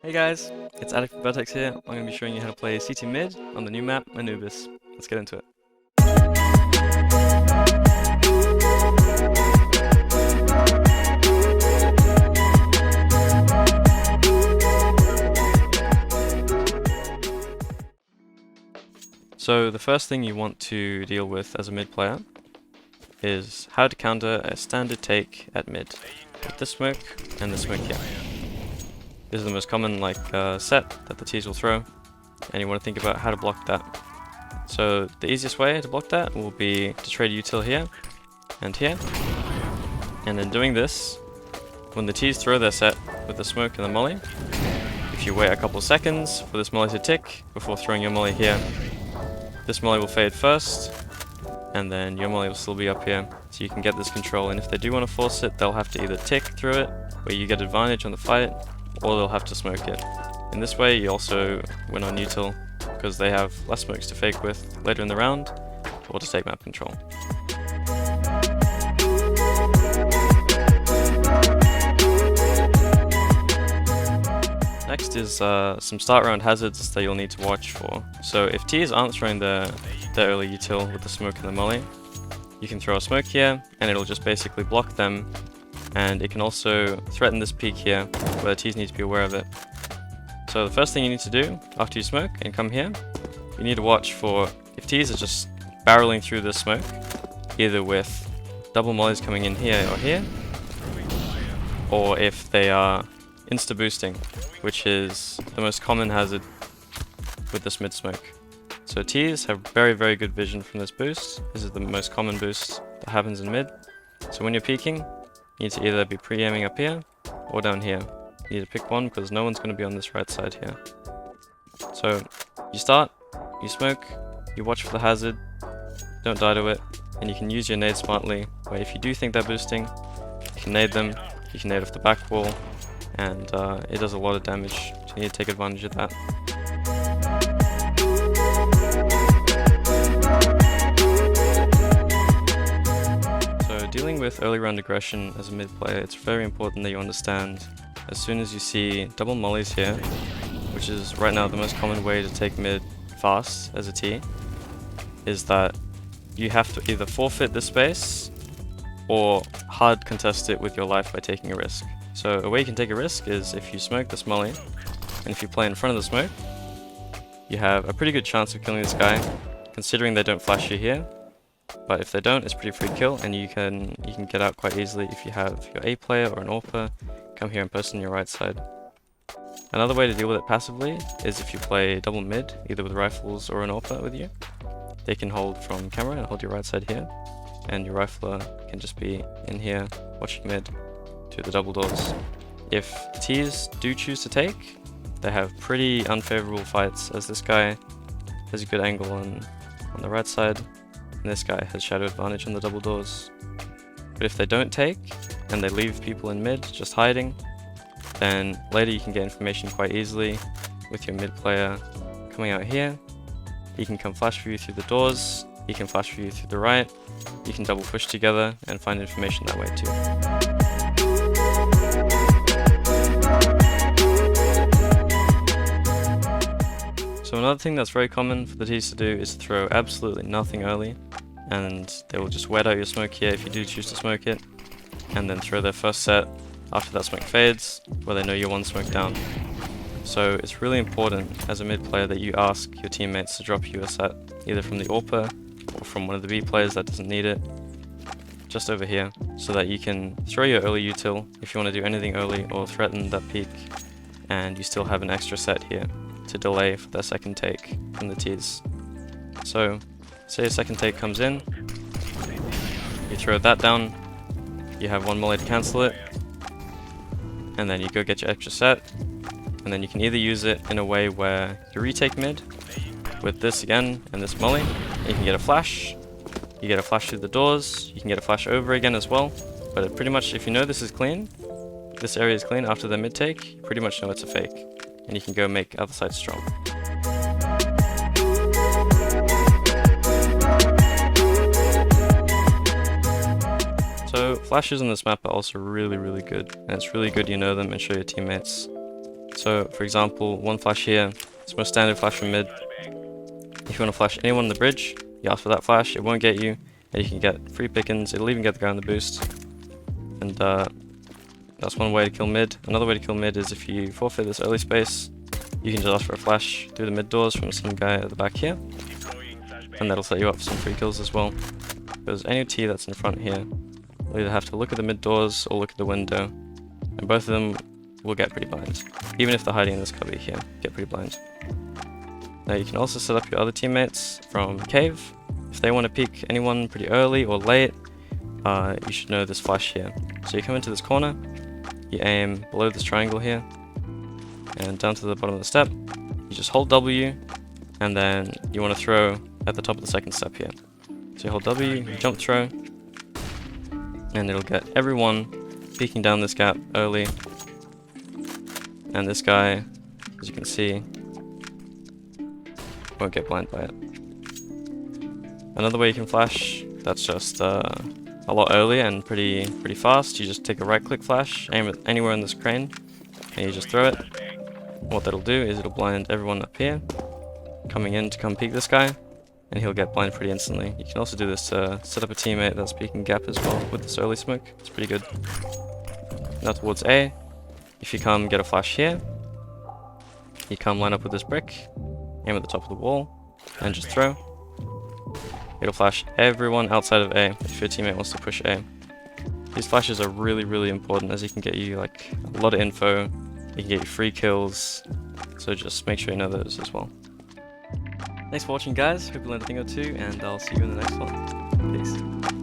Hey guys, it's Vertex here. I'm going to be showing you how to play CT mid on the new map, Anubis. Let's get into it. So the first thing you want to deal with as a mid player is how to counter a standard take at mid with this smoke and the smoke here. This is the most common set that the T's will throw, and you want to think about how to block that. So the easiest way to block that will be to trade util here and here, and in doing this, when the T's throw their set with the smoke and the molly, if you wait a couple seconds for this molly to tick before throwing your molly here, this molly will fade first, and then your molly will still be up here, so you can get this control. And if they do want to force it, they'll have to either tick through it, where you get advantage on the fight, or they'll have to smoke it. In this way, you also win on util, because they have less smokes to fake with later in the round, or to take map control. Next is some start round hazards that you'll need to watch for. So if T's aren't throwing their early util with the smoke and the molly, you can throw a smoke here, and it'll just basically block them, and it can also threaten this peak here, where the T's need to be aware of it. So the first thing you need to do after you smoke and come here, you need to watch for if T's are just barreling through this smoke, either with double mollies coming in here or here, or if they are insta-boosting, which is the most common hazard with this mid smoke. So T's have very, very good vision from this boost. This is the most common boost that happens in mid. So when you're peeking, you need to either be pre-aiming up here or down here. You need to pick one because no one's going to be on this right side here. So you start, you smoke, you watch for the hazard, don't die to it, and you can use your nade smartly, where if you do think they're boosting, you can nade them, you can nade off the back wall, and it does a lot of damage, so you need to take advantage of that. So dealing with early round aggression as a mid player, it's very important that you understand as soon as you see double mollies here, which is right now the most common way to take mid fast as a T, is that you have to either forfeit this space or hard contest it with your life by taking a risk. So a way you can take a risk is if you smoke this molly, and if you play in front of the smoke, you have a pretty good chance of killing this guy, considering they don't flash you here. But if they don't, it's pretty free kill, and you can get out quite easily if you have your A player or an AWPer come here and post on your right side. Another way to deal with it passively is if you play double mid, either with rifles or an AWPer with you. They can hold from camera and hold your right side here, and your rifler can just be in here watching mid to the double doors. If T's do choose to take, they have pretty unfavorable fights, as this guy has a good angle on the right side, and this guy has shadow advantage on the double doors. But if they don't take, and they leave people in mid just hiding, then later you can get information quite easily with your mid player coming out here. He can come flash for you through the doors, he can flash for you through the right, you can double push together and find information that way too. So another thing that's very common for the T's to do is throw absolutely nothing early, and they will just wet out your smoke here if you do choose to smoke it, and then throw their first set after that smoke fades, where they know you're one smoke down. So it's really important as a mid player that you ask your teammates to drop you a set, either from the AWPer or from one of the B players that doesn't need it, just over here, so that you can throw your early util if you want to do anything early or threaten that peak, and you still have an extra set here to delay for their second take from the T's. So say a second take comes in, you throw that down, you have one molly to cancel it, and then you go get your extra set, and then you can either use it in a way where you retake mid with this again and this molly, and you can get a flash, you get a flash through the doors, you can get a flash over again as well, but pretty much if you know this is clean, this area is clean after the mid take, you pretty much know it's a fake, and you can go make other side strong. So flashes on this map are also really, really good, and it's really good you know them and show your teammates. So for example, one flash here, it's most standard flash from mid. If you want to flash anyone on the bridge, you ask for that flash, it won't get you, and you can get free pickings, it'll even get the guy on the boost. And that's one way to kill mid. Another way to kill mid is if you forfeit this early space, you can just ask for a flash through the mid doors from some guy at the back here, and that'll set you up for some free kills as well. Because any T that's in front here will either have to look at the mid doors or look at the window, and both of them will get pretty blind. Even if they're hiding in this cubby here, get pretty blind. Now you can also set up your other teammates from cave. If they want to peek anyone pretty early or late, you should know this flash here. So you come into this corner, you aim below this triangle here, and down to the bottom of the step, you just hold W, and then you want to throw at the top of the second step here. So you hold W, you jump throw, and it'll get everyone peeking down this gap early. And this guy, as you can see, won't get blind by it. Another way you can flash, that's just a lot earlier and pretty fast. You just take a right click flash, aim it anywhere in this crane, and you just throw it. What that'll do is it'll blind everyone up here, coming in to come peek this guy, and he'll get blind pretty instantly. You can also do this to set up a teammate that's peeking gap as well with this early smoke. It's pretty good. Now towards A, if you come get a flash here, you come line up with this brick, aim at the top of the wall, and just throw. It'll flash everyone outside of A if your teammate wants to push A. These flashes are really important, as he can get you like a lot of info, he can get you free kills, so just make sure you know those as well. Thanks for watching guys, hope you learned a thing or two, and I'll see you in the next one. Peace.